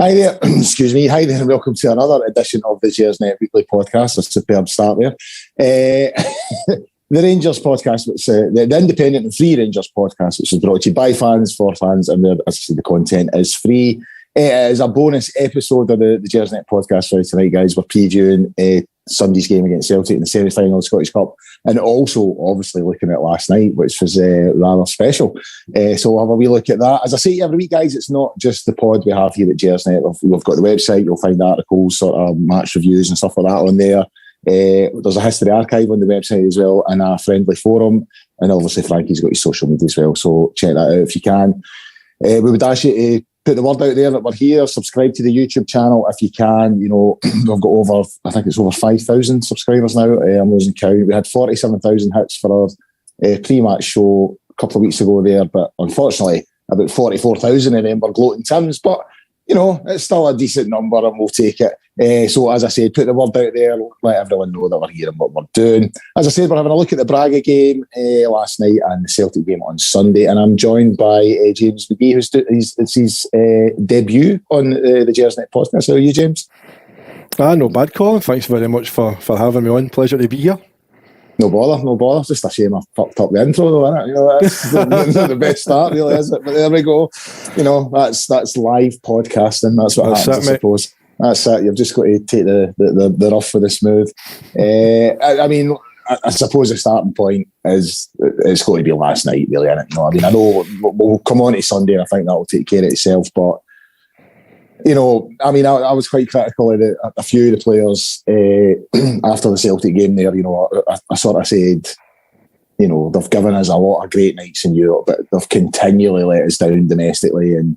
Hi there, excuse me. Hi there, and welcome to another edition of the Gersnet Weekly Podcast. A superb start there. The Rangers podcast, which the independent and free Rangers podcast, which is brought to you by fans for fans, and as I said, the content is free. It is a bonus episode of the Gersnet podcast for tonight, guys. We're previewing Sunday's game against Celtic in the semi-final of the Scottish Cup, and also obviously looking at last night, which was rather special. So we'll have a wee look at that. As I say every week, guys, it's not just the pod we have here at Gersnet. We've got the website. You'll find articles, sort of match reviews and stuff like that on there. There's a history archive on the website as well, and a friendly forum, and obviously Frankie's got his social media as well, so check that out if you can. We would ask you to put the word out there that we're here. Subscribe to the YouTube channel if you can. You know, we've got over, I think it's over 5,000 subscribers now. I'm losing count. We had 47,000 hits for our pre-match show a couple of weeks ago there, but unfortunately about 44,000 of them were gloating Tims, but you know, it's still a decent number and we'll take it. So as I said, put the word out there, let everyone know that we're here and what we're doing. As I said, we're having a look at the Braga game last night and the Celtic game on Sunday, and I'm joined by James McGee, it's his debut on the Gersnet Podcast. How are you, James? No bad, Colin. Thanks very much for having me on. Pleasure to be here. No bother. Just a shame I fucked up the intro, though, isn't it? You know, that's not the best start, really, is it? But there we go. You know, that's live podcasting. That's what happens, I suppose. That's it. You've just got to take the rough for the smooth. I suppose the starting point is it's going to be last night, really, isn't it? You know, I mean, I know we'll come on to Sunday, and I think that will take care of itself, but you know, I mean, I was quite critical of a few of the players after the Celtic game there. You know, I sort of said, you know, they've given us a lot of great nights in Europe, but they've continually let us down domestically, and,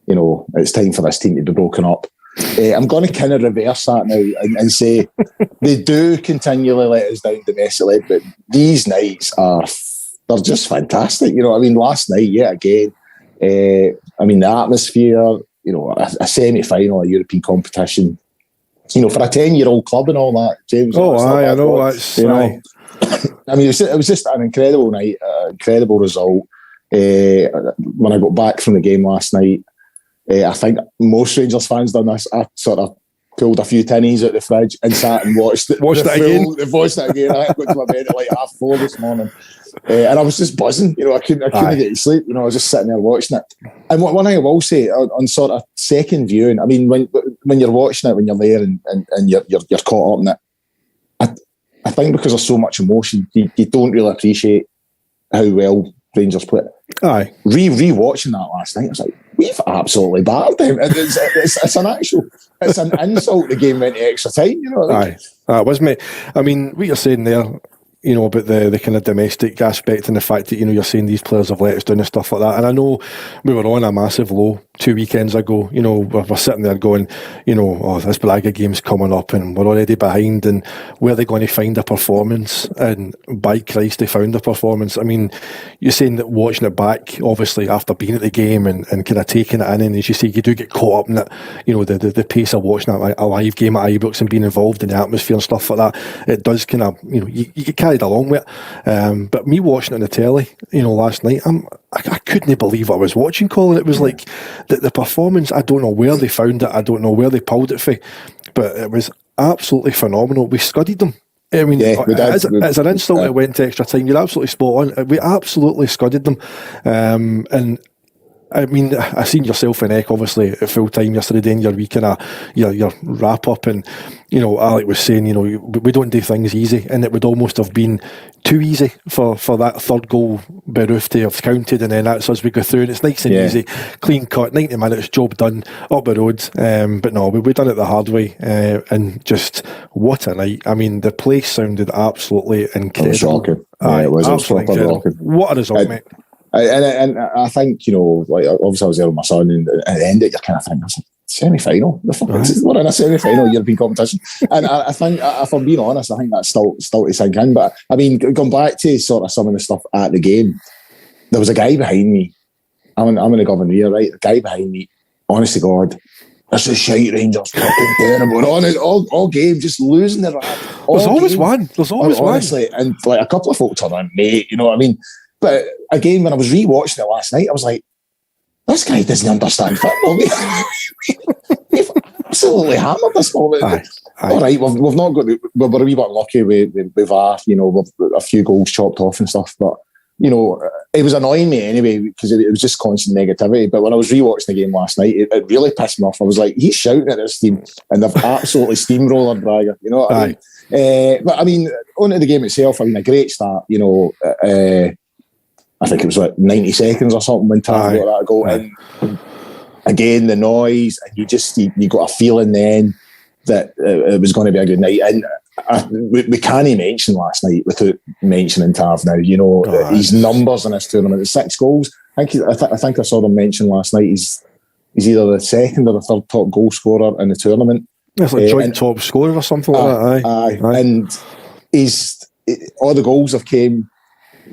you know, it's time for this team to be broken up. I'm going to kind of reverse that now and say they do continually let us down domestically, but these nights they're just fantastic. You know, I mean, last night, yet again, I mean, the atmosphere, you know, a semi-final, a European competition, you know, for a 10-year-old club and all that, James. I know. That's, you know, I mean, it was just an incredible night, incredible result. When I got back from the game last night, I think most Rangers fans done this. I sort of pulled a few tinnies out the fridge and sat and watched it again. I got to my bed at like 4:30 this morning. And I was just buzzing, you know, I couldn't get to sleep, you know, I was just sitting there watching it. And one thing I will say, on sort of second viewing, I mean, when you're watching it, when you're there and you're caught up in it, I think because there's so much emotion, you don't really appreciate how well Rangers play. Aye. Re-watching that last night, I was like, we've absolutely battered them. It's an insult the game went to extra time, you know. Like, aye, it was, mate. I mean, what you're saying there, you know, about the kind of domestic aspect and the fact that, you know, you're saying these players have let us down and stuff like that. And I know we were on a massive low 2 weekends ago. You know, we're sitting there going, you know, oh, this Braga game's coming up and we're already behind, and where are they going to find a performance? And by Christ, they found a performance. I mean, you're saying that watching it back, obviously, after being at the game and kind of taking it in, and as you say, you do get caught up in it, you know, the pace of watching a live game at Ibrox and being involved in the atmosphere and stuff like that, it does kind of, you know, you get carried along with it. But me watching it on the telly, you know, last night, I couldn't believe what I was watching, Colin. It was like the performance, I don't know where they found it, I don't know where they pulled it from, but it was absolutely phenomenal. We scudded them. I mean, as an insult, it went to extra time. You're absolutely spot on. We absolutely scudded them. And I mean, I seen yourself and Eck obviously at full time yesterday doing your wee kind of your wrap up, and you know, Alec was saying, you know, we don't do things easy, and it would almost have been too easy for that third goal by Roof to have counted, and then that's as we go through, and it's nice and easy, clean cut, 90 minutes, job done, up the road. But no, we done it the hard way, and just what a night. I mean, the place sounded absolutely incredible. It was shocking. It was absolutely incredible. What a result, mate. And I think, you know, like obviously I was there with my son, and at the end of it, you're kind of thinking, semi-final? We're in a semi-final European competition. And I think, if I'm being honest, I think that's still to sink in. But I mean, going back to sort of some of the stuff at the game, there was a guy behind me. I'm in the Governor, right? The guy behind me, honest to God, this is shite Rangers, fucking terrible. All game, just losing their rap. There's always one. Honestly, and like a couple of folks are like, mate, you know what I mean? But again, when I was rewatching it last night, I was like, this guy doesn't understand football. We've absolutely hammered this moment. All right, we've not got. We're a wee bit lucky with our, with a few goals chopped off and stuff. But it was annoying me anyway because it was just constant negativity. But when I was rewatching the game last night, it really pissed me off. I was like, he's shouting at this team, and they've absolutely steamrolled Braga. You know what I mean? But I mean, onto the game itself. I mean, a great start. I think it was 90 seconds or something when Tav got that goal. And again, the noise, and you got a feeling then that it was going to be a good night. And we can't mention last night without mentioning Tav now. His numbers in this tournament, 6 goals. I think I saw them mention last night. He's either the second or the third top goal scorer in the tournament. It's like joint top scorer or something like that. Aye. And all the goals have came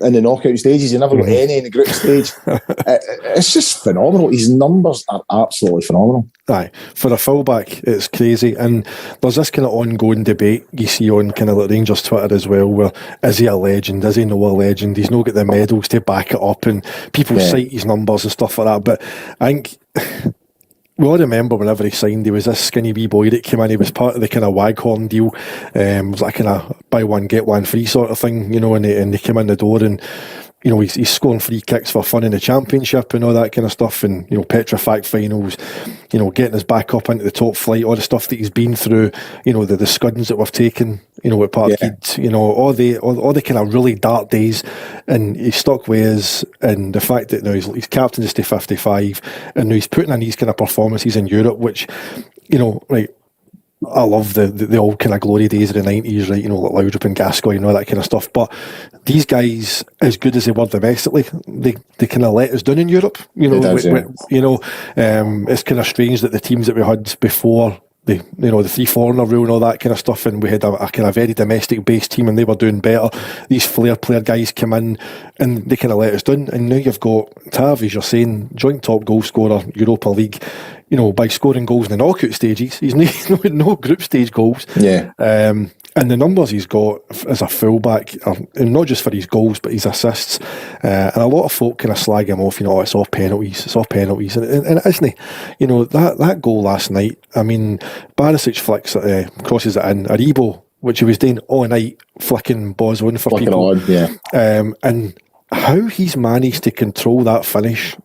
in the knockout stages. You never got any in the group stage. It's just phenomenal. His numbers are absolutely phenomenal. Aye, for a fullback, it's crazy. And there's this kind of ongoing debate you see on kind of like Rangers Twitter as well, where is he a legend? Is he not a legend? He's not got the medals to back it up, and people cite his numbers and stuff like that. But I think we all remember whenever he signed, he was this skinny wee boy that came in. He was part of the kind of Waghorn deal. It was like kind of buy one, get one free sort of thing, and they came in the door and, he's scoring free kicks for fun in the Championship and all that kind of stuff, and, Petrofac finals, getting us back up into the top flight, all the stuff that he's been through, the scuddings that we've taken, with Parkhead, all the kind of really dark days, and he stuck with us, and the fact that now he's captain to 55, and now he's putting in these kind of performances in Europe, which, I love the old kind of glory days of the 90s, right? Like Laudrup and Gascoigne and all that kind of stuff. But these guys, as good as they were domestically, they kind of let us down in Europe. It's kind of strange that the teams that we had before, the 3-4 rule and all that kind of stuff, and we had a kind of very domestic based team and they were doing better. These flair player guys come in and they kind of let us down. And now you've got Tav, as you're saying, joint top goal scorer, Europa League, by scoring goals in the knockout stages. He's no group stage goals. Yeah. And the numbers he's got as a fullback, and not just for his goals, but his assists. And a lot of folk kind of slag him off, it's off penalties. And it isn't. That goal last night, I mean, Barisic flicks it, crosses it in. Aribo, which he was doing all night, flicking balls on for people. And how he's managed to control that finish.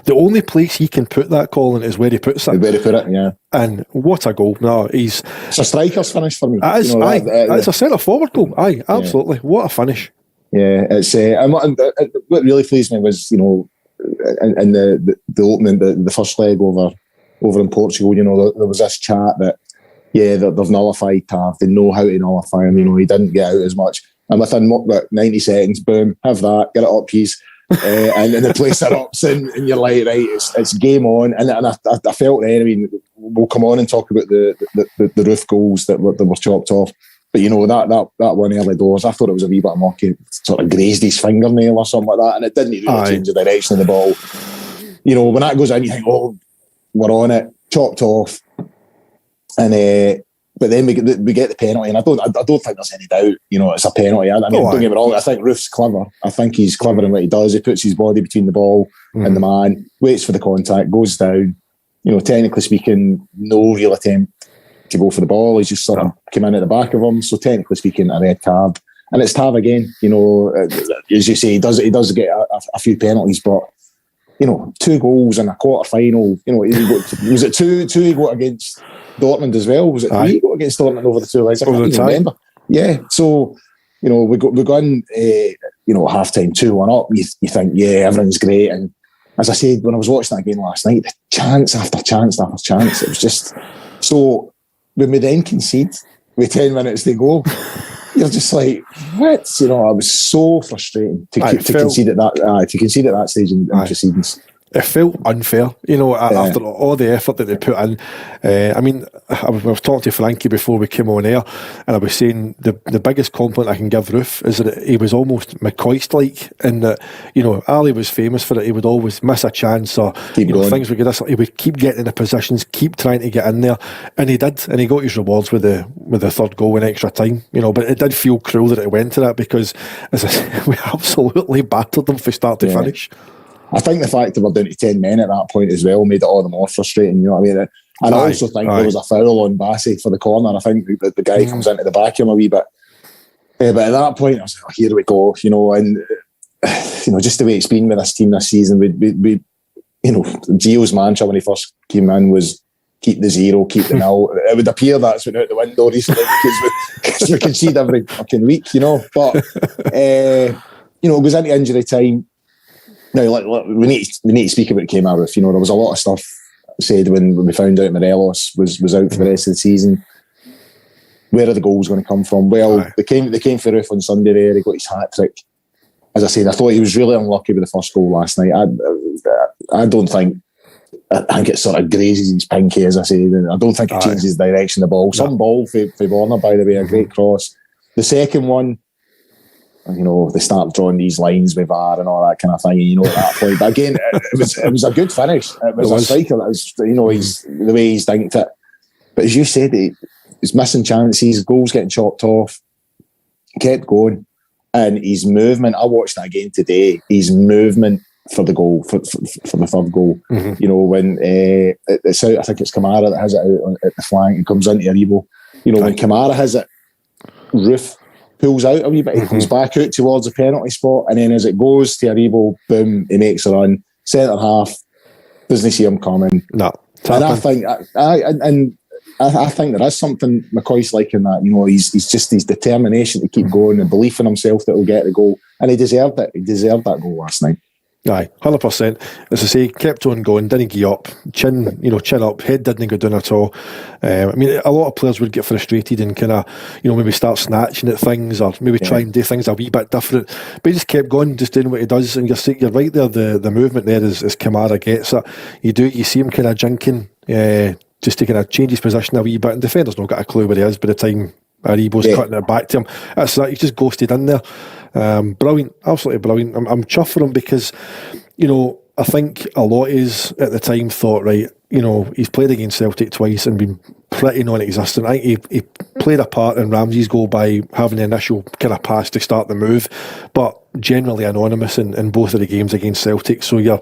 The only place he can put that, Colin, is where he puts it. Where he put it, yeah. And what a goal. No, it's a striker's finish for me. It is, it's a centre-forward goal. Aye, absolutely. Yeah. What a finish. Yeah, it's what really pleased me was, in the opening, the first leg over in Portugal, there was this chat that, they've nullified Tav. They know how to nullify him. He didn't get out as much. And within 90 seconds, boom, have that, get it up, keys. And then the place erupts and you're like, right, it's game on. And I felt then, I mean, we'll come on and talk about the roof goals that were chopped off. But that one early doors, I thought it was a wee bit unlucky. Sort of grazed his fingernail or something like that, and it didn't really change the direction of the ball. When that goes in, you think, oh, we're on it, chopped off. And but then we get the penalty, and I don't think there's any doubt. It's a penalty. I mean, don't get me wrong. I think Roof's clever. I think he's clever in what he does. He puts his body between the ball and the man, waits for the contact, goes down. Technically speaking, no real attempt to go for the ball. He's just sort of came in at the back of him. So technically speaking, a red card, and it's Tav again. As you say, he does get a few penalties, but 2 goals in a quarter final. Was it two he got against Dortmund as well? Was it 3 he got against Dortmund over the 2 legs? I can't even remember. Yeah, so we go in half time 2-1 up. You think everything's great, and as I said when I was watching that game last night, the chance after chance after chance, it was just so. When we then concede with 10 minutes to go, you're just like, what? It was so frustrating to concede at that stage in proceedings. It felt unfair, after all the effort that they put in. I mean, I was talking to Frankie before we came on air, and I was saying the biggest compliment I can give Roof is that he was almost McCoist-like, in that, Ali was famous for it. He would always miss a chance, or things would get us. He would keep getting in the positions, keep trying to get in there, and he did, and he got his rewards with the third goal in extra time. But it did feel cruel that it went to that, because as I said, we absolutely battered them from start to finish. I think the fact that we're down to 10 men at that point as well made it all the more frustrating, you know what I mean? And I also think there was a foul on Bassey for the corner. I think the guy comes into the back of him a wee bit. But at that point, I was like, here we go, you know, and, you know, just the way it's been with this team this season, we you know, Gio's mantra when he first came in was keep the 0, keep the 0. It would appear that's went out the window recently because we concede every fucking week, you know. But, you know, it goes into injury time. Now, look, we need to speak about Kay Marif. You know, there was a lot of stuff said when we found out Morelos was out for the rest of the season. Where are the goals going to come from? Well, they came for Roof on Sunday there. He got his hat-trick. As I said, I thought he was really unlucky with the first goal last night. I don't think... I think it sort of grazes his pinky, as I said. I don't think it changes the direction of the ball. Some ball for Warner, by the way, a great cross. The second one, you know, they start drawing these lines with VAR and all that kind of thing, you know, at that point. But again, it was a good finish. It was a striker. It was, you know, the way he's dinked it. But as you said, he's missing chances, goals getting chopped off, kept going. And his movement, I watched that again today, his movement for the goal, for the third goal. You know, when it's out, I think it's Kamara that has it out at the flank and comes into Aribo. You know, when Kamara has it, Roof pulls out a wee bit, he comes back out towards the penalty spot, and then as it goes to Aribo, boom, he makes a run. Centre half, doesn't see him coming. No. And I think I think there is something McCoy's like in that. You know, he's just his determination to keep going and belief in himself that he'll get the goal. And he deserved it. He deserved that goal last night. Aye, 100%. As I say, kept on going, didn't give up, chin up, head didn't go down at all. I mean, a lot of players would get frustrated and kind of, you know, maybe start snatching at things or maybe try and do things a wee bit different. But he just kept going, just doing what he does. And you're right there, the movement there as Kamara gets it. You see him kind of jinking, just to kind of change his position a wee bit. And defender's not got a clue where he is by the time Aribo's cutting it back to him. That's that. He's just ghosted in there. Brilliant, absolutely brilliant. I'm chuffed for him because, you know, I think a lot is at the time thought, right, you know, he's played against Celtic twice and been pretty non-existent. I think he played a part in Ramsey's goal by having the initial kind of pass to start the move, but generally anonymous in both of the games against Celtic. So you're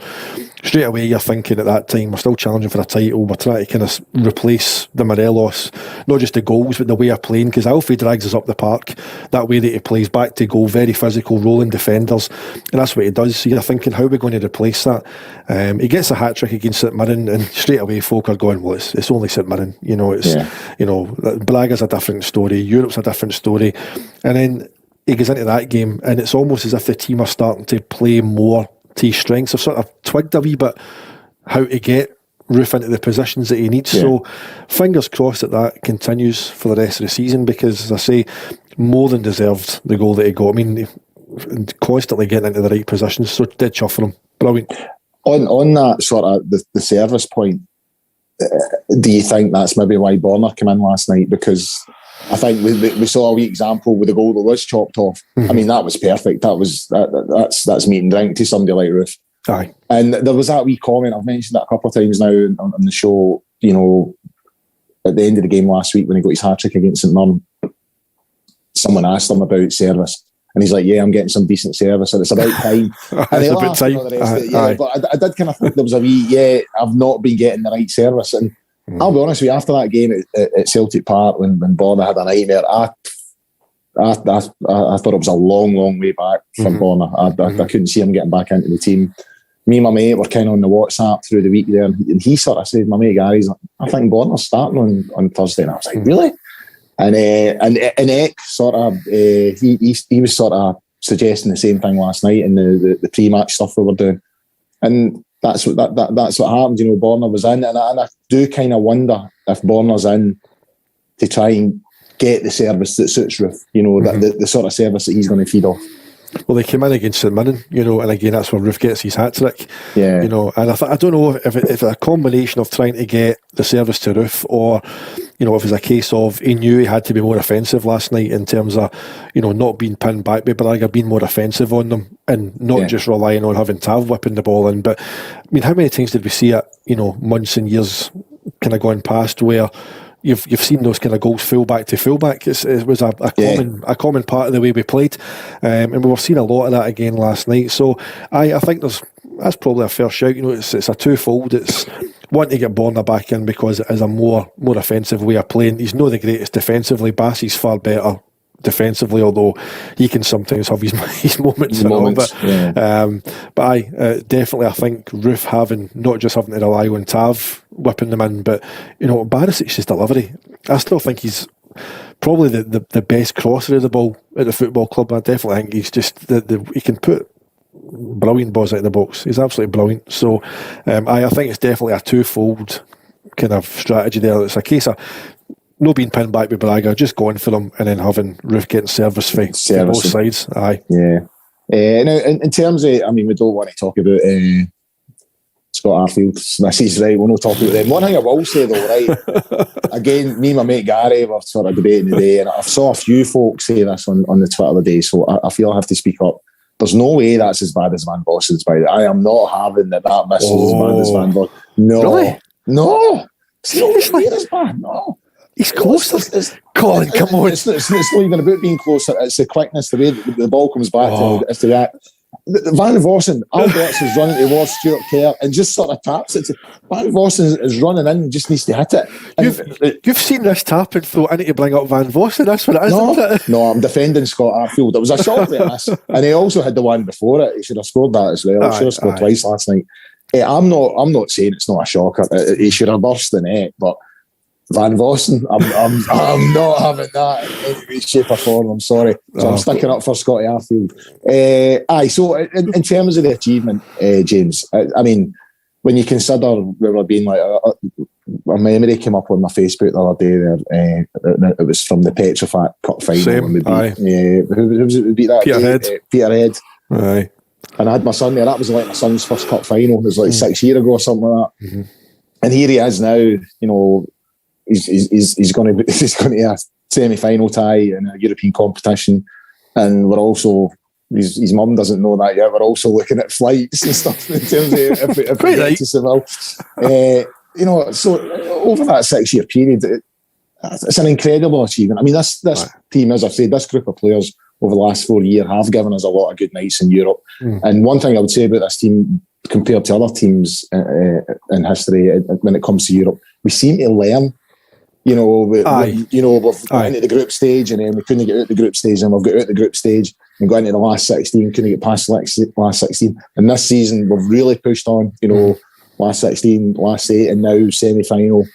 straight away you're thinking at that time we're still challenging for a title. We're trying to kind of replace the Morelos, not just the goals but the way of playing, because Alfie drags us up the park. That way that he plays back to goal, very physical, rolling defenders, and that's what he does. So you're thinking, how are we going to replace that? He gets a hat trick against St Mirren, and straight away folk are going, well, it's only St Mirren. You know, you know, Braga's a different story, Europe's a different story, and then he goes into that game and it's almost as if the team are starting to play more to his strengths. I've sort of twigged a wee bit how to get Roof into the positions that he needs. So fingers crossed that continues for the rest of the season, because, as I say, more than deserved the goal that he got. I mean, constantly getting into the right positions, so dead chuff for him. Brilliant. On that sort of the service point, do you think that's maybe why Borna came in last night? Because I think we saw a wee example with the goal that was chopped off. I mean, that was perfect. That's meat and drink to somebody like Roof. Aye. And there was that wee comment, I've mentioned that a couple of times now on the show, you know, at the end of the game last week when he got his hat-trick against St Mirren, someone asked him about service. And he's like, yeah, I'm getting some decent service and it's about time. And it's about time. But I did kind of think there was a wee, I've not been getting the right service. And I'll be honest with you, after that game at Celtic Park when Borna had a nightmare, I thought it was a long, long way back for Borna. I couldn't see him getting back into the team. Me and my mate were kind of on the WhatsApp through the week there, and he sort of said, my mate Gary's like, I think Borna's starting on Thursday. And I was like, really? And Eck sort of, he was sort of suggesting the same thing last night in the pre-match stuff we were doing. And that's what happened. You know, Borna was in, and I do kind of wonder if Borna's in to try and get the service that suits Roof. You know, the sort of service that he's going to feed off. Well, they came in against St Mirren, you know, and again that's where Roof gets his hat trick. Yeah, you know, and I don't know if it's a combination of trying to get the service to Roof, or, you know, if it's a case of he knew he had to be more offensive last night in terms of, you know, not being pinned back by Braga, being more offensive on them and not just relying on having Tav whipping the ball in. But I mean, how many times did we see it, you know, months and years kind of gone past where you've seen those kind of goals fullback to fullback? It was a common part of the way we played, and we were seeing a lot of that again last night. So I think there's that's probably a fair shout. You know, it's a twofold. It's one, to get Borna back in because it is a more offensive way of playing. He's not the greatest defensively. Bassey's far better defensively, although he can sometimes have his moments. But definitely, I think Roof not just having to rely on Tav whipping them in, but you know, Barisic's delivery. I still think he's probably the best crosser of the ball at the football club. I definitely think he's just he can put brilliant balls out of the box. He's absolutely brilliant. So I think it's definitely a twofold kind of strategy there. It's a case of no being pinned back with Braga, just going for them and then having Roof getting service for both sides. Aye. Yeah. Now, in terms of, I mean, we don't want to talk about Scott Arfield's misses, right? We'll not talk about them. One thing I will say though, right? Again, me and my mate Gary were sort of debating today, and I saw a few folks say this on the Twitter today, so I feel I have to speak up. There's no way that's as bad as Van Vossen's, by the way. I am not having that miss is as bad as Van Vossen. No. Really? No. Seriously, it's bad. No. He's close. Colin, come on. It's not even about being close. It's the quickness, the way the ball comes back to that. Van Vossen, Alberts is running towards Stuart Kerr and just sort of taps it. Van Vossen is running in and just needs to hit it. You've seen this tap and thought, I need to bring up Van Vossen. That's what it is, isn't it? No, I'm defending Scott Arfield. It was a shot at this. And he also had the one before it. He should have scored that as well. He should have scored twice last night. I'm not saying it's not a shocker. He should have burst the net, but Van Vossen, I'm not having that in any shape or form. I'm sorry. So I'm sticking up for Scotty Arfield. So in terms of the achievement, James, I mean, when you consider we were being like, a memory came up on my Facebook the other day there. It was from the Petrofac Cup final. Same, who was it who beat that? Peterhead. Aye. And I had my son there. That was like my son's first cup final. It was like 6 years ago or something like that. Mm-hmm. And here he is now, you know, he's going to a semi-final tie in a European competition, and we're also his mum doesn't know that yet. We're also looking at flights and stuff in terms of if we get to Seville. You know, so over that 6 year period, it's an incredible achievement. I mean, this team, as I've said, this group of players over the last 4 years have given us a lot of good nights in Europe. And one thing I would say about this team compared to other teams in history when it comes to Europe, we seem to learn. You know, we've got into the group stage and then we couldn't get out the group stage, and we've got out the group stage and got into the last 16, couldn't get past the last 16. And this season we've really pushed on, you know, last 16, last 8 and now semi-final.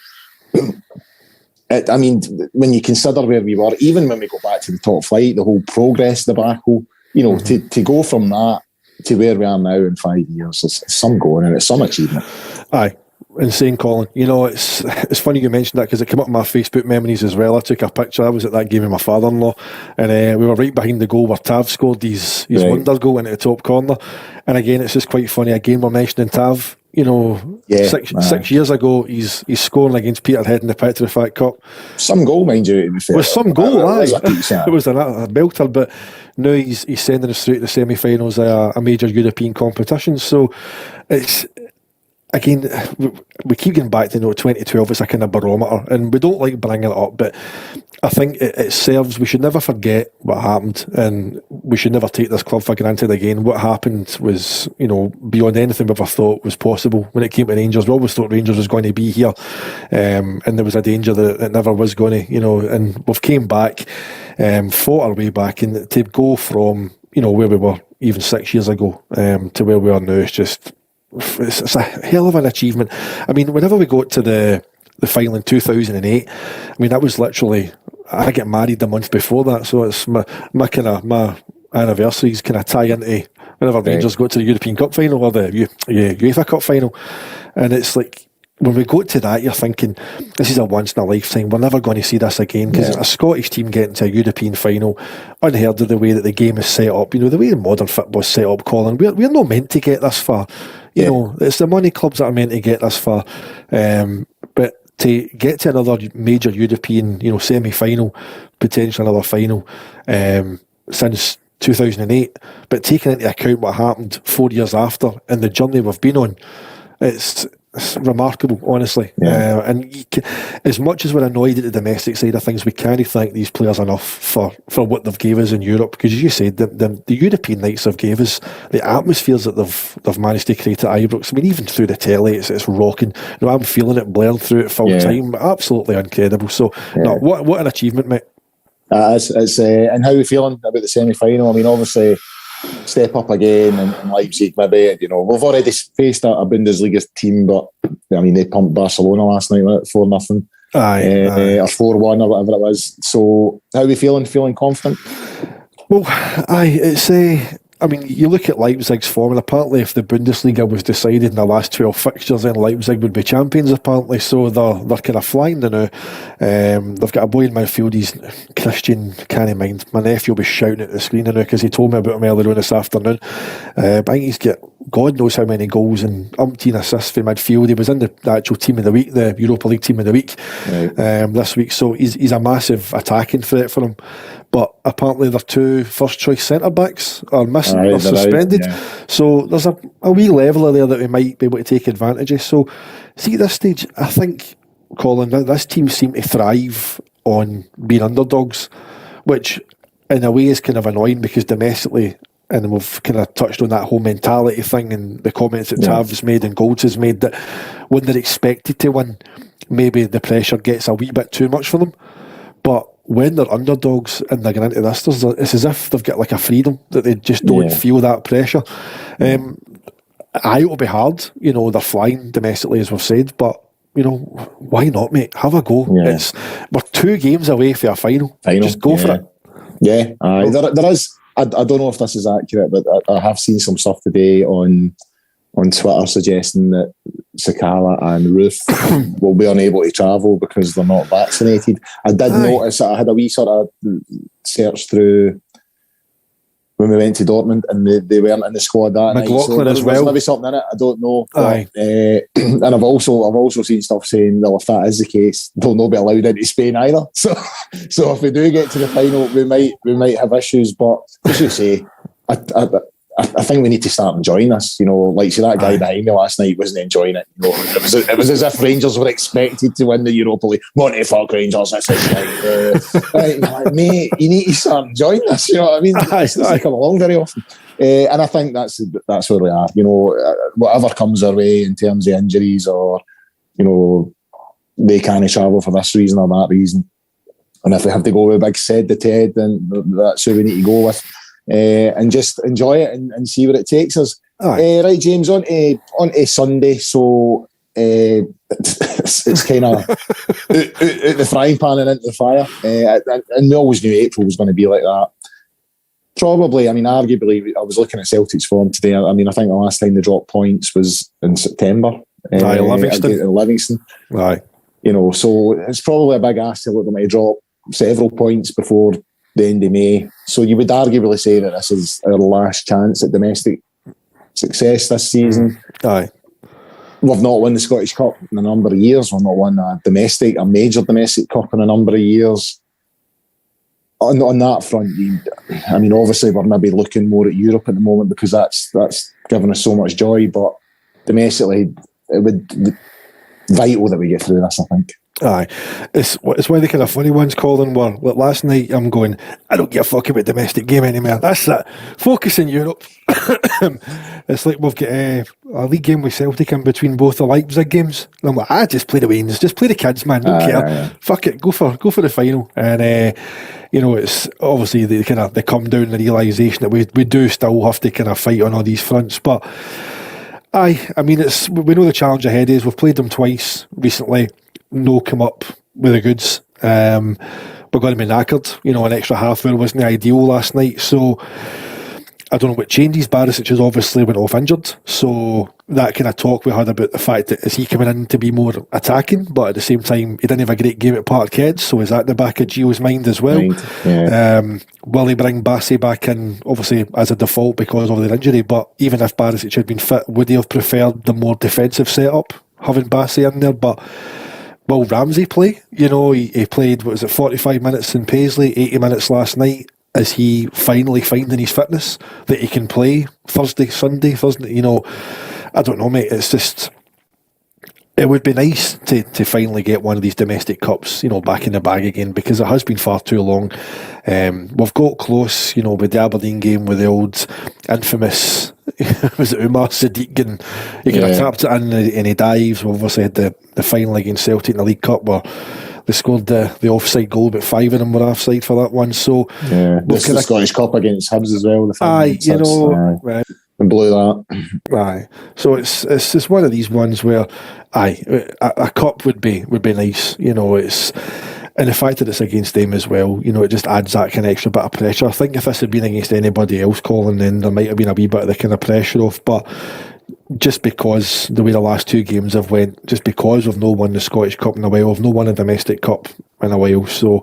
I mean, when you consider where we were, even when we go back to the top flight, the whole progress debacle, you know, to go from that to where we are now in 5 years, it's some going and it's some achievement. Aye. Insane, Colin. You know, it's funny you mentioned that because it came up in my Facebook memories as well. I took a picture. I was at that game with my father-in-law, and we were right behind the goal where Tav scored his wonder goal into the top corner. And again, it's just quite funny. Again, we're mentioning Tav. You know, 6 years ago, he's scoring against Peterhead in the Petrofac Cup. Some goal, mind you. To be fair. With some goal, it was a belter. But now he's sending us through to the semi-finals of a major European competition. So it's. Again, we keep getting back to 2012 as a kind of barometer, and we don't like bringing it up, but I think it serves. We should never forget what happened, and we should never take this club for granted again. What happened was, you know, beyond anything we ever thought was possible. When it came to Rangers, we always thought Rangers was going to be here, and there was a danger that it never was going to, you know, and we've came back, fought our way back, and to go from, you know, where we were even 6 years ago to where we are now is just... It's a hell of an achievement. I mean, whenever we got to the final in 2008, I mean, that was literally, I get married the month before that, so it's my anniversaries kind of tie into whenever Rangers go to the European Cup final or the UEFA Cup final, and it's like, when we go to that, you're thinking, this is a once in a lifetime. We're never going to see this again, because a Scottish team getting to a European final, unheard of the way that the game is set up. You know, the way modern football is set up, Colin. We're not meant to get this far. You know, it's the money clubs that are meant to get this far. But to get to another major European, you know, semi-final, potentially another final, since 2008, but taking into account what happened 4 years after and the journey we've been on, it's remarkable, honestly. Yeah. As much as we're annoyed at the domestic side of things, we can't thank these players enough for what they've gave us in Europe. Because as you said, the European nights have gave us, the atmospheres that they've managed to create at Ibrox. I mean, even through the telly, it's rocking. I'm feeling it blaring through it full time. Absolutely incredible. So, no, what an achievement, mate. And how are we feeling about the semi-final? I mean, obviously, step up again in Leipzig, maybe. We've already faced a Bundesliga team, but I mean, they pumped Barcelona last night, 4-0, or 4-1, or whatever it was. So, how are we feeling? Feeling confident? Well, I mean, you look at Leipzig's form, and apparently if the Bundesliga was decided in the last 12 fixtures, then Leipzig would be champions, apparently. So they're kind of flying now. They've got a boy in midfield, he's Christian, can't mind. My nephew will be shouting at the screen now because he told me about him earlier on this afternoon. But I think he's got God knows how many goals and umpteen assists for midfield. He was in the actual team of the week, the Europa League team of the week this week. So he's a massive attacking threat for them. But apparently their 2 first-choice centre-backs are missing or suspended. So there's a wee leveler there that we might be able to take advantage of. So, see, at this stage, I think, Colin, this team seem to thrive on being underdogs, which in a way is kind of annoying because domestically, and we've kind of touched on that whole mentality thing and the comments that Tav's made and Golds has made, that when they're expected to win, maybe the pressure gets a wee bit too much for them. But when they're underdogs and they're going into this, it's as if they've got like a freedom that they just don't feel that pressure. It'll be hard, they're flying domestically as we've said, but why not, mate? Have a go. We're 2 games away from a final. Just go for it. Yeah, there is. I don't know if this is accurate, but I have seen some stuff today on Twitter suggesting that Sakala and Ruth will be unable to travel because they're not vaccinated. I did notice that I had a wee sort of search through when we went to Dortmund and they weren't in the squad that night. So as well. Maybe something in it, I don't know. But, and I've also seen stuff saying, well, if that is the case, they'll not be allowed into Spain either. So if we do get to the final, we might have issues. But as you say, I think we need to start enjoying this. Like, see, that guy behind me last night wasn't enjoying it. It was as if Rangers were expected to win the Europa League. What the fuck, Rangers? That's like, mate, you need to start enjoying this. You know what I mean? It's not come along very often. And I think that's where we are. Whatever comes our way in terms of injuries or, they can't travel for this reason or that reason. And if we have to go with Big Said the Ted, then that's who we need to go with. And just enjoy it and see where it takes us. Right, James, on to Sunday. So it's kind of out the frying pan and into the fire. And we always knew April was going to be like that. Probably, I mean, arguably, I was looking at Celtic's form today. I mean, I think the last time they dropped points was in September. Livingston. Right. So it's probably a big ask to look at them to drop several points before the end of May. So you would arguably say that this is our last chance at domestic success this season. Aye. We've not won the Scottish Cup in a number of years. We've not won a major domestic cup in a number of years. On that front, I mean, obviously we're maybe looking more at Europe at the moment because that's given us so much joy. But domestically, it would be vital that we get through this, I think. Aye, it's one of the kind of funny ones, Colin, where like last night I'm going, I don't give a fuck about domestic game anymore. That's it. Focus in Europe. It's like we've got a league game with Celtic in between both the Leipzig games. And I'm like, just play the Waynes, just play the kids, man. Don't care. Yeah. Fuck it, go for the final. And it's obviously the come down, the realisation that we do still have to kind of fight on all these fronts. But I mean, we know the challenge ahead is we've played them twice recently. No come up with the goods. We're going to be knackered. An extra half hour wasn't ideal last night. So I don't know what changes. Barisic has obviously went off injured. So that kind of talk we had about the fact that is he coming in to be more attacking, but at the same time he didn't have a great game at Parkhead. So is that in the back of Gio's mind as well? Yeah. Will he bring Bassey back in, obviously as a default because of their injury? But even if Barisic had been fit, would he have preferred the more defensive setup, having Bassey in there? But will Ramsey play? He played, 45 minutes in Paisley, 80 minutes last night. Is he finally finding his fitness that he can play Thursday? I don't know, mate. It's just, It would be nice to finally get one of these domestic cups, back in the bag again, because it has been far too long. We've got close, with the Aberdeen game, with the old infamous, was it Umar Sadiq, and he could have tapped it in and he dives. We obviously had the final against Celtic in the League Cup where they scored the offside goal, but 5 of them were offside for that one. So this is the Scottish Cup against Hibs as well. Right. And blew that. Aye. So it's just one of these ones where a cup would be nice. It's, and the fact that it's against them as well, it just adds that kind of extra bit of pressure. I think if this had been against anybody else, Colin, then there might have been a wee bit of the kind of pressure off. But just because the way the last 2 games have went, just because we've not won the Scottish Cup in a while, we've not won a domestic cup in a while, so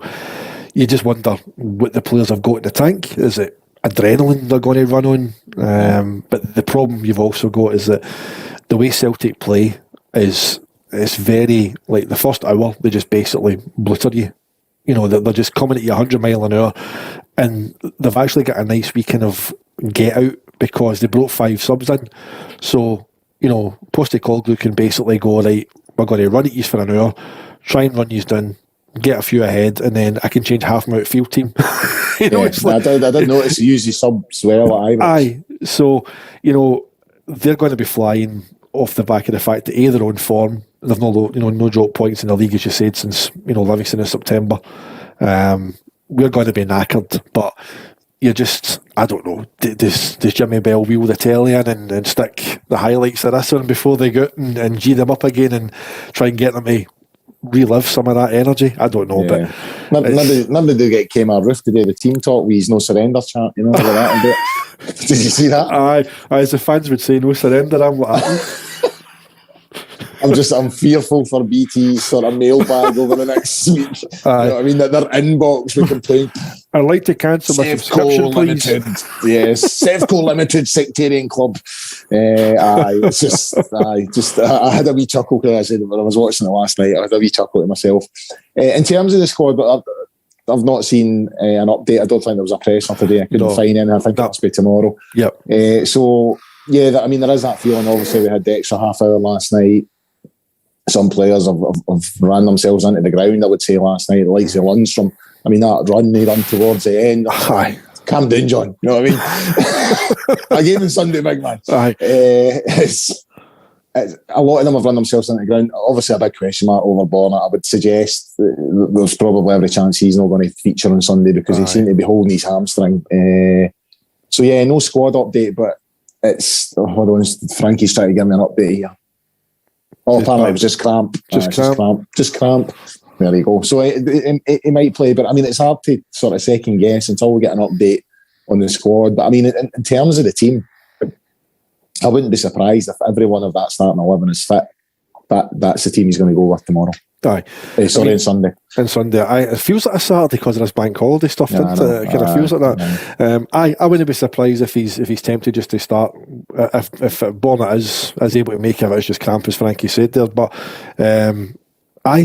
you just wonder what the players have got in the tank. Is it adrenaline they're going to run on? But the problem you've also got is that the way Celtic play is very, like, the first hour they just basically blitter you. They're just coming at you 100 mile an hour, and they've actually got a nice wee kind of get out because they brought 5 subs in. So Postecoglou can basically go, right, we're going to run at you for an hour, try and run you down, get a few ahead, and then I can change half my outfield team. I did notice he used his subs well at Ibrox. Aye, so they're going to be flying off the back of the fact that they're on form. They've no drop points in the league, as you said, since Livingston in September. We're going to be knackered, but you just, I don't know, does Jimmy Bell wheel the telly in and stick the highlights of this one before they go out and G them up again and try and get them to relive some of that energy? I don't know, but maybe they get Kemar Roof to do the team talk with his no surrender chant, like that. Did you see that? Aye, as the fans would say, no surrender. I'm like, I'm fearful for BT's sort of mailbag over the next week. You know what I mean? That their inbox with complaint. I'd like to cancel my subscription, please. Limited. Yes, Sevco Limited Sectarian Club. It's just, I had a wee chuckle because I said when I was watching it last night, I had a wee chuckle to myself. In terms of the squad, but I've not seen an update. I don't think there was a presser today. I couldn't find any. I think that must be tomorrow. Yep. So, yeah, there is that feeling. Obviously, we had the extra half hour last night. Some players have ran themselves into the ground, I would say, last night. The likes of Lundstrom. That run they run towards the end. Calm down, John. You know what I mean? I gave him Sunday, big man. It's a lot of them have run themselves into the ground. Obviously, a big question mark over Borna. I would suggest there's probably every chance he's not going to feature on Sunday because he seemed to be holding his hamstring. So, yeah, no squad update, but it's... hold on, Frankie's trying to give me an update here. Apparently it was just cramp. Just cramp. There you go. So he might play, but it's hard to sort of second guess until we get an update on the squad. But in terms of the team, I wouldn't be surprised if every one of that starting 11 is fit. That's the team he's going to go with tomorrow. Aye. On Sunday. On Sunday. It feels like a Saturday because of this bank holiday stuff, doesn't it? It kind of feels like that. I wouldn't be surprised if he's tempted just to start, if Borna is able to make it, it's just cramp, as Frankie said there. But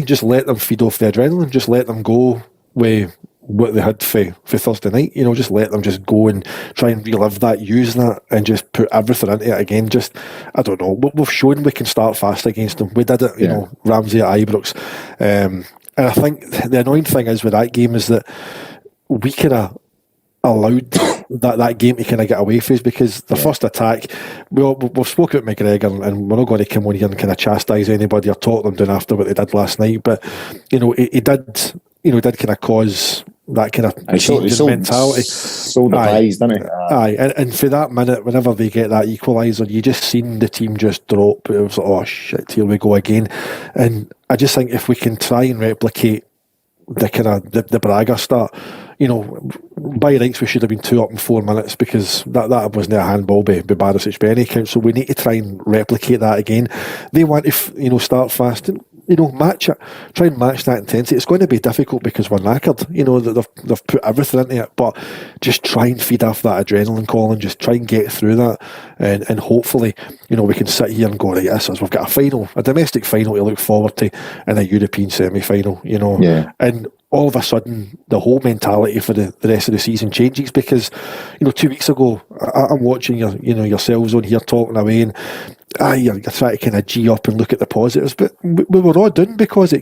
just let them feed off the adrenaline, just let them go with what they had for Thursday night. Just let them just go and try and relive that, use that, and just put everything into it again. Just, I don't know, we've shown we can start fast against them. We did it, Ramsey at Ibrox. And I think the annoying thing is with that game is that we kind of allowed that game to kind of get away from us because the first attack, we've spoken about McGregor and we're not going to come on here and kind of chastise anybody or talk them down after what they did last night, but he did kind of cause that kind of change in mentality. So devised, didn't he? And for that minute, whenever they get that equaliser, you just seen the team just drop. It was like, oh shit, here we go again. And I just think if we can try and replicate the kind of the Braga start, by rights we should have been 2 up in 4 minutes because that wasn't a handball by Barisic by any account. So we need to try and replicate that again. They want to start fast and match it, try and match that intensity. It's going to be difficult because we're knackered. They've put everything into it, but just try and feed off that adrenaline, Colin. Just try and get through that, and hopefully, we can sit here and go, right, we've got a domestic final to look forward to, and a European semi-final. And all of a sudden, the whole mentality for the rest of the season changes because, 2 weeks ago, I'm watching yourselves on here talking away, and you're trying to kind of G up and look at the positives, but we were all done because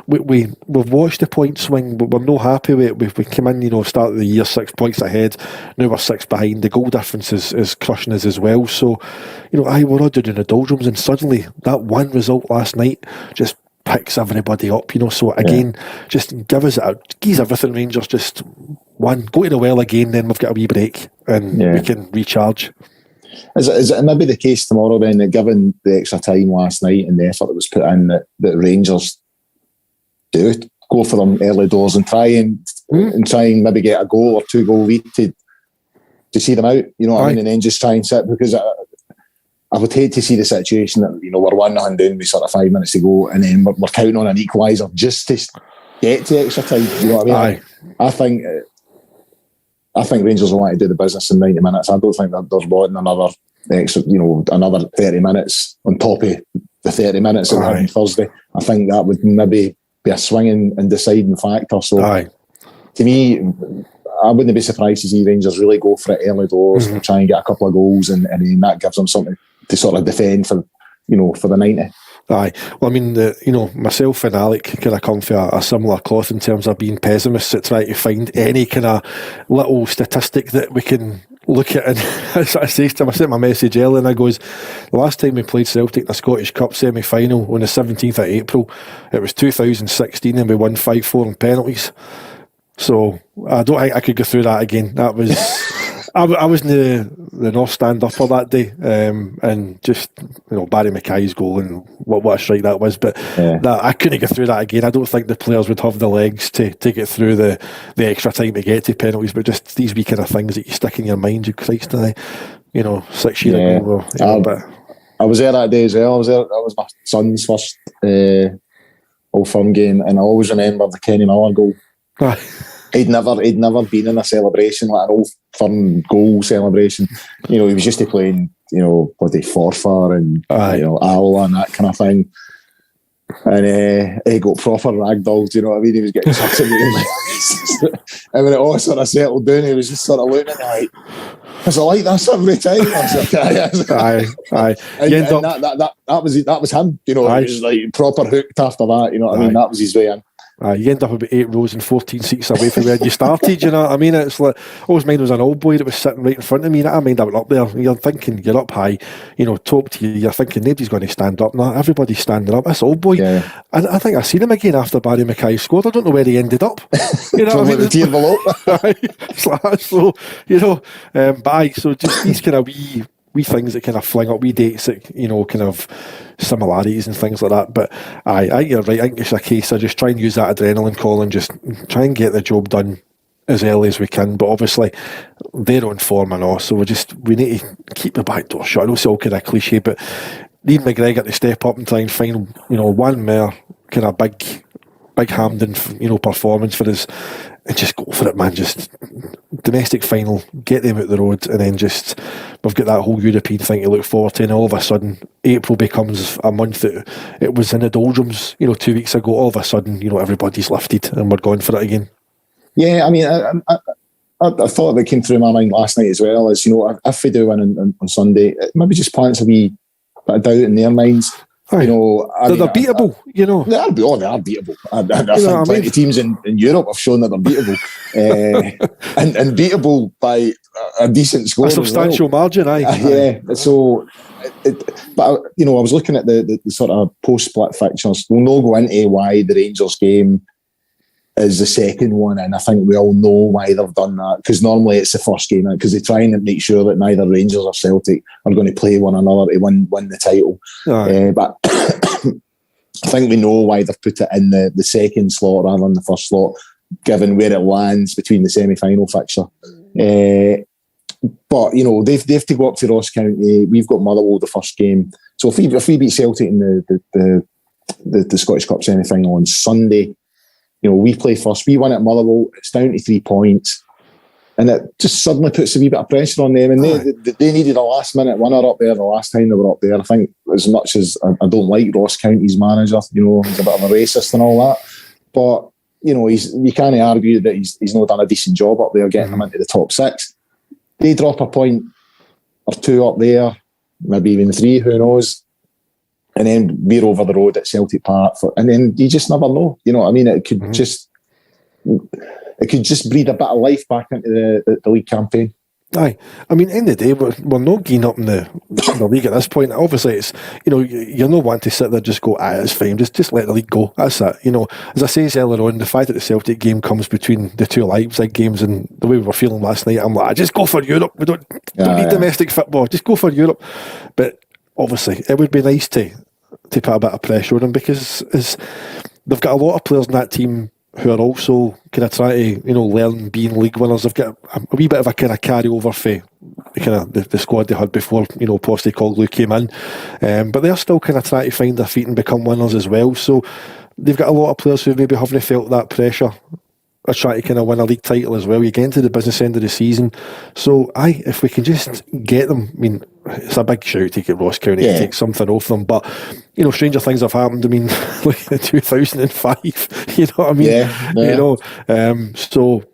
we've watched the point swing, but we're not happy with it. We came in, start of the year 6 points ahead, now we're 6 behind. The goal difference is crushing us as well. So, we're all doing in the doldrums, and suddenly that one result last night just picks everybody up, So again, just gives everything, Rangers. Just one, go to the well again, then we've got a wee break and we can recharge. Is it maybe the case tomorrow then, that given the extra time last night and the effort that was put in, that Rangers do go for them early doors and try and maybe get a goal or 2 goal lead to see them out, and then just try and sit, because I would hate to see the situation that, we're 1-0 down with sort of 5 minutes to go, and then we're counting on an equaliser just to get to extra time. You know what I mean? I think Rangers will want to do the business in 90 minutes. I don't think that there's more than another extra, another 30 minutes on top of the 30 minutes that we had on Thursday. I think that would maybe be a swinging and deciding factor. So to me, I wouldn't be surprised to see Rangers really go for it early doors and try and get a couple of goals, and then that gives them something to sort of defend for the 90. Aye. Well, I mean, myself and Alec kind of come from a similar cloth in terms of being pessimists at trying to find any kind of little statistic that we can look at. And as I say to him, I sent my message earlier and I goes, the last time we played Celtic in the Scottish Cup semi-final on the 17th of April, it was 2016 and we won 5-4 in penalties. So I don't think I could go through that again. That was... I was in the North stand-upper that day, and just Barry Mackay's goal and what a strike that was. But I couldn't get through that again. I don't think the players would have the legs to get through the extra time to get to penalties. But just these wee kind of things that you stick in your mind. You Christ, 6 years ago. I was there that day as well. That was my son's first Old Firm game, and I always remember the Kenny Miller goal. He'd never been in a celebration, like an Old Firm goal celebration. He was used to playing, bloody Forfar and Aola and that kind of thing. And he got proper ragdolled, you know what I mean? He was getting sucked in the and when it all sort of settled down, he was just sort of looking at me like, is it like this every time? I was like, aye. And that was him, He was like proper hooked after that, you know what I mean? That was his way in. You end up about 8 rows and 14 seats away from where you started, you know what I mean? It's like, always mine was an old boy that was sitting right in front of me. I mind I went up there, you're thinking, you're up high, talk to you, you're thinking nobody's going to stand up. No, everybody's standing up. This old boy. Yeah. And I think I seen him again after Barry Mackay scored. I don't know where he ended up. You know what I mean? The tier below. So just these kind of wee things that kind of fling up, wee dates that, kind of similarities and things like that. But I you're right. I think it's a case of just try and use that adrenaline, Colin, just try and get the job done as early as we can. But obviously they're on form and all, so we need to keep the back door shut. I know it's all kind of cliche, but need McGregor to step up and try and find, one more kind of big Hampden, performance for us, and just go for it, man. Just domestic final, get them out the road, and then we've got that whole European thing to look forward to. And all of a sudden, April becomes a month that it was in the doldrums, 2 weeks ago. All of a sudden, everybody's lifted and we're going for it again. Yeah, I mean, I thought that came through my mind last night as well. Is if we do win on Sunday, it maybe just plants a wee bit of doubt in their minds. They're beatable, They are beatable. I think plenty of teams in Europe have shown that they're beatable, and beatable by a decent score, a substantial margin. Yeah. So, but I was looking at the sort of post-split fixtures. We'll not go into why the Rangers game is the second one, and I think we all know why they've done that, because normally it's the first game, because they try and make sure that neither Rangers or Celtic are going to play one another to win the title. But I think we know why they've put it in the second slot rather than the first slot, given where it lands between the semi-final fixture. But they've to go up to Ross County. We've got Motherwell the first game. So if we beat Celtic in the Scottish Cup semi-final on Sunday, we play first. We win at Motherwell. It's down to 3 points, and it just suddenly puts a wee bit of pressure on them. And they needed a last-minute winner up there the last time they were up there. I think, as much as I don't like Ross County's manager, he's a bit of a racist and all that, but you can't argue that he's not done a decent job up there getting them into the top 6. They drop a point or two up there. maybe even 3, who knows? And then we're over the road at Celtic Park, and then you just never know. You know what I mean? It could just breathe a bit of life back into the league campaign. Aye, I mean, in the day, we're not geeing up in the league at this point. Obviously, it's, you know, you're not wanting to sit there just go, it's fine, just let the league go. That's it. You know, as I said earlier on, the fact that the Celtic game comes between the two Leipzig games and the way we were feeling last night, I'm like, just go for Europe. We don't need domestic football. Just go for Europe. But obviously, it would be nice to put a bit of pressure on them, because they've got a lot of players in that team who are also kind of trying to, you know, learn being league winners. They've got a wee bit of a kind of carry over for the squad they had before, you know, Postecoglou came in. But they're still kind of trying to find their feet and become winners as well. So they've got a lot of players who maybe haven't felt that pressure are trying to kind of win a league title as well. You get into the business end of the season. So, if we can just get them, I mean, it's a big shout to get Ross County to take something off them. But, you know, stranger things have happened. I mean, like in 2005, you know what I mean? Yeah. You know, so,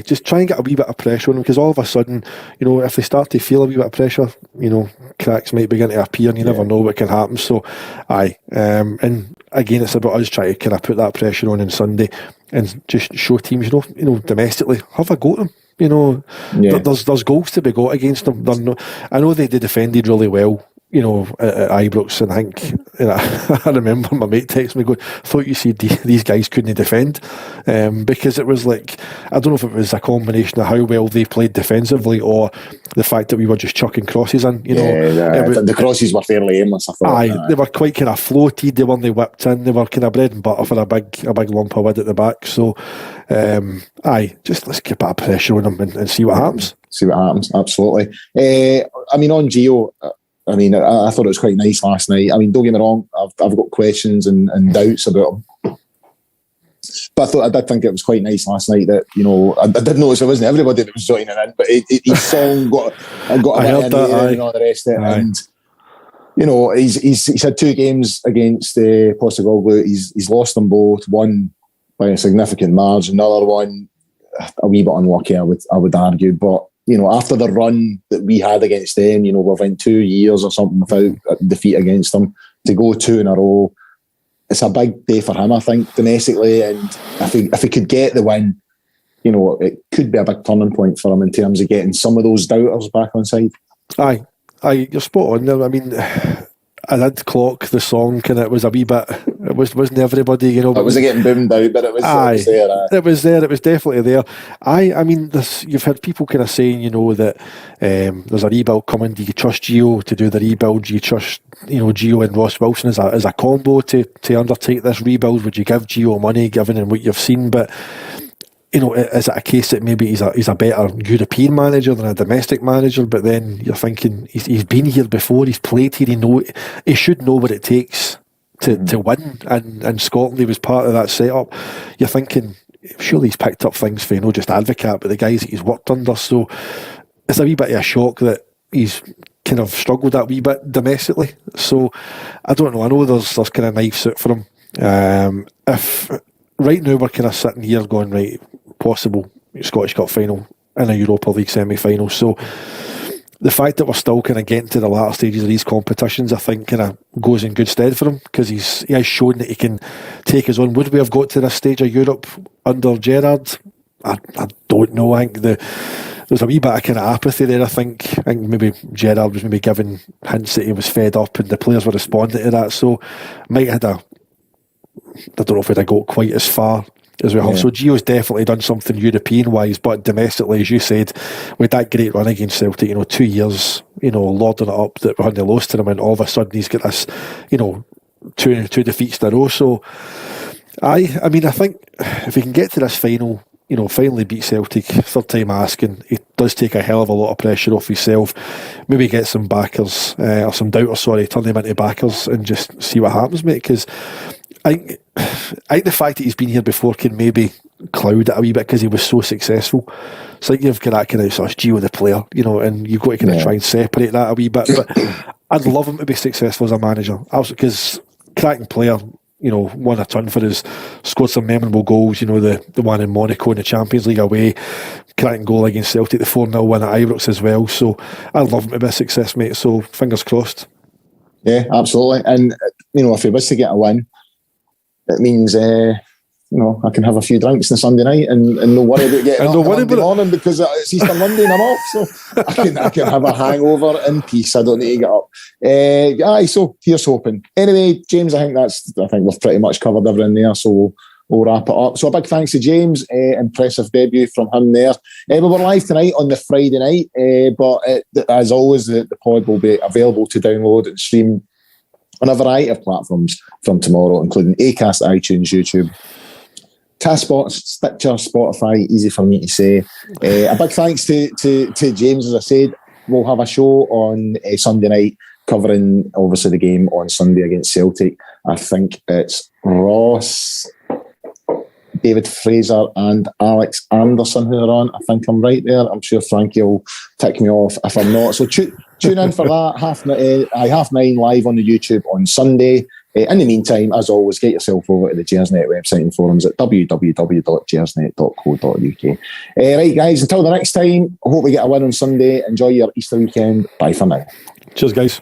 just try and get a wee bit of pressure on them, because all of a sudden, you know, if they start to feel a wee bit of pressure, you know, cracks might begin to appear and you never know what can happen. So, and again, it's about us trying to kind of put that pressure on Sunday and just show teams, you know, domestically, have a go at them. You know, there's goals to be got against them. I know they defended really well, you know, at Ibrox, and I think, you know, I remember my mate texted me going, thought you said these guys couldn't defend, because it was like, I don't know if it was a combination of how well they played defensively or the fact that we were just chucking crosses in, you know. The crosses were fairly aimless, I thought. They were quite kind of floated, they weren't whipped in, they were kind of bread and butter for a big lump of wood at the back. So, just let's keep a bit of pressure on them and see what happens. See what happens, absolutely. I mean, on Gio, I mean, I thought it was quite nice last night. I mean, don't get me wrong, I've got questions and doubts about him. But I did think it was quite nice last night that, you know, I did notice it wasn't everybody that was joining in, but his song got a bit in there and all the rest of it. And, you know, he's had 2 games against Postecoglou. He's lost them both, one by a significant margin, another one a wee bit unlucky, I would argue. But, you know, after the run that we had against them, you know, we've went 2 years or something without a defeat against them, to go 2 in a row, it's a big day for him, I think, domestically. And if he could get the win, you know, it could be a big turning point for him in terms of getting some of those doubters back on side. Aye, you're spot on there. I mean, I did clock the song, and it was a wee bit. It wasn't everybody, you know. It wasn't getting boomed out, but it was there. It was there. It was definitely there. I mean, you've heard people kind of saying, you know, that there's a rebuild coming. Do you trust Gio to do the rebuild? Do you trust, you know, Gio and Ross Wilson as a combo to undertake this rebuild? Would you give Gio money, given what you've seen? But, you know, is it a case that maybe he's a better European manager than a domestic manager? But then you're thinking, he's been here before, he's played here, he should know what it takes to win. And in Scotland, he was part of that setup. You're thinking, surely he's picked up things for, you know, just Advocat, but the guys that he's worked under. So it's a wee bit of a shock that he's kind of struggled that wee bit domestically. So I don't know. I know there's kind of knives out for him. If right now we're kind of sitting here going, right, possible Scottish Cup final and a Europa League semi-final. So the fact that we're still kind of getting to the latter stages of these competitions, I think, kind of goes in good stead for him, because he has shown that he can take his own. Would we have got to this stage of Europe under Gerrard? I don't know. I think there's a wee bit of kind of apathy there. I think maybe Gerrard was maybe giving hints that he was fed up, and the players were responding to that. So might have had I don't know if we'd have got quite as far as we have. So Gio's definitely done something European-wise, but domestically, as you said, with that great run against Celtic, you know, 2 years, you know, lording it up that we hadn't lost to him, and all of a sudden he's got this, you know, two defeats in a row. So, I mean, I think if he can get to this final, you know, finally beat Celtic, third time asking, he does take a hell of a lot of pressure off himself. Maybe get some backers, or some doubters, turn them into backers and just see what happens, mate, because I think the fact that he's been here before can maybe cloud it a wee bit because he was so successful. So you've got that kind of sort of Gio the player, you know, and you've got to kind of try and separate that a wee bit. But I'd love him to be successful as a manager, also because cracking player, won a ton for us, scored some memorable goals, the one in Monaco in the Champions League away, cracking goal against Celtic, the 4-0 win at Ibrox as well. So I'd love him to be a success, mate. So fingers crossed. Yeah, absolutely. And, if he was to get a win, it means, I can have a few drinks on Sunday night and no worry about getting up Monday morning because it's Easter Monday and I'm off. So I can have a hangover in peace. I don't need to get up. So here's hoping. Anyway, James, I think we've pretty much covered everything there. So we'll wrap it up. So a big thanks to James. Impressive debut from him there. We were live tonight on the Friday night, but as always, the pod will be available to download and stream on a variety of platforms from tomorrow, including Acast, iTunes, YouTube, Castbox, Stitcher, Spotify, easy for me to say. A big thanks to James, as I said. We'll have a show on Sunday night covering, obviously, the game on Sunday against Celtic. I think it's Ross, David Fraser and Alex Anderson who are on. I think I'm right there. I'm sure Frankie will tick me off if I'm not. So tune in for that. 9:30 live on the YouTube on Sunday. In the meantime, as always, get yourself over to the Gersnet website and forums at www.gersnet.co.uk. Right, guys, until the next time, I hope we get a win on Sunday. Enjoy your Easter weekend. Bye for now. Cheers, guys.